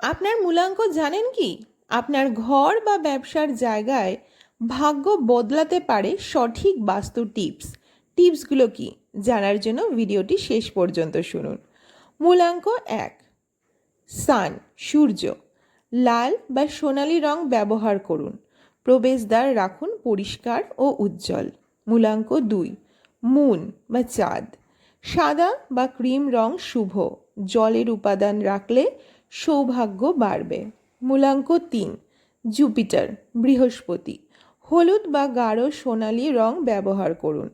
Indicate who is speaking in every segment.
Speaker 1: আপনার মূলাঙ্ক জানেন কি? আপনার ঘর বা ব্যবসার জায়গায় ভাগ্য বদলাতে পারে সঠিক বাস্তু টিপসগুলো কি জানার জন্য ভিডিওটি শেষ পর্যন্ত শুনুন। মূলাঙ্ক 1, সান সূর্য, লাল বা সোনালি রং ব্যবহার করুন। প্রবেশদ্বার রাখুন পরিষ্কার ও উজ্জ্বল। মূলাঙ্ক 2, মুন বা চাঁদ, সাদা বা ক্রিম রং শুভ, জলের উপাদান রাখলে সৌভাগ্য বাড়বে। মূলাঙ্ক 3, জুপিটার বৃহস্পতি, হলুদ বা গাঢ় সোনালি রং ব্যবহার করুন।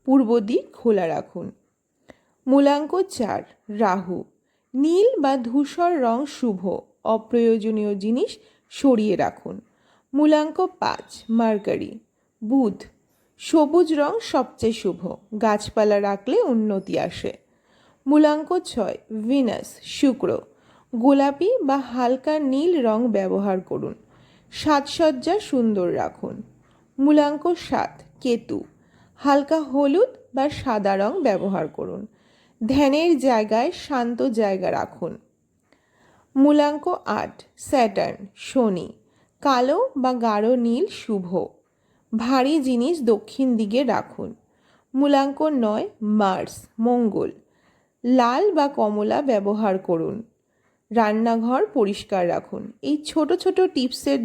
Speaker 1: পূর্ব দিক খোলা রাখুন। মূলাঙ্ক 4, রাহু, নীল বা ধূসর রং শুভ, অপ্রয়োজনীয় জিনিস সরিয়ে রাখুন। মূলাঙ্ক 5, মার্কারি, বুধ, সবুজ রং সবচেয়ে শুভ, গাছপালা রাখলে উন্নতি আসে। মূলাঙ্ক 6, ভিনাস, শুক্র, গোলাপি বা হালকা নীল রং ব্যবহার করুন। সাজসজ্জা সুন্দর রাখুন। মূলাঙ্ক 7, কেতু, হালকা হলুদ বা সাদা রং ব্যবহার করুন। ধ্যানের জায়গায় শান্ত জায়গা রাখুন। মূলাঙ্ক 8, স্যাটার্ন, শনি, কালো বা গাঢ় নীল শুভ, ভারী জিনিস দক্ষিণ দিকে রাখুন। মূলাঙ্ক 9, মার্স, মঙ্গল, লাল বা কমলা ব্যবহার করুন। রান্নাঘর পরিষ্কার রাখুন। এই ছোট ছোট টিপসের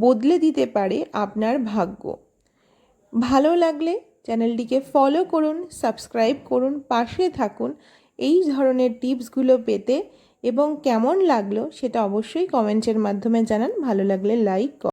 Speaker 1: বদলে দিতে পারে আপনার ভাগ্য। ভালো লাগলে চ্যানেলটিকে ফলো করুন, সাবস্ক্রাইব করুন, পাশে থাকুন এই ধরনের টিপসগুলো পেতে। এবং কেমন লাগলো সেটা অবশ্যই কমেন্টের মাধ্যমে জানান। ভালো লাগলে লাইক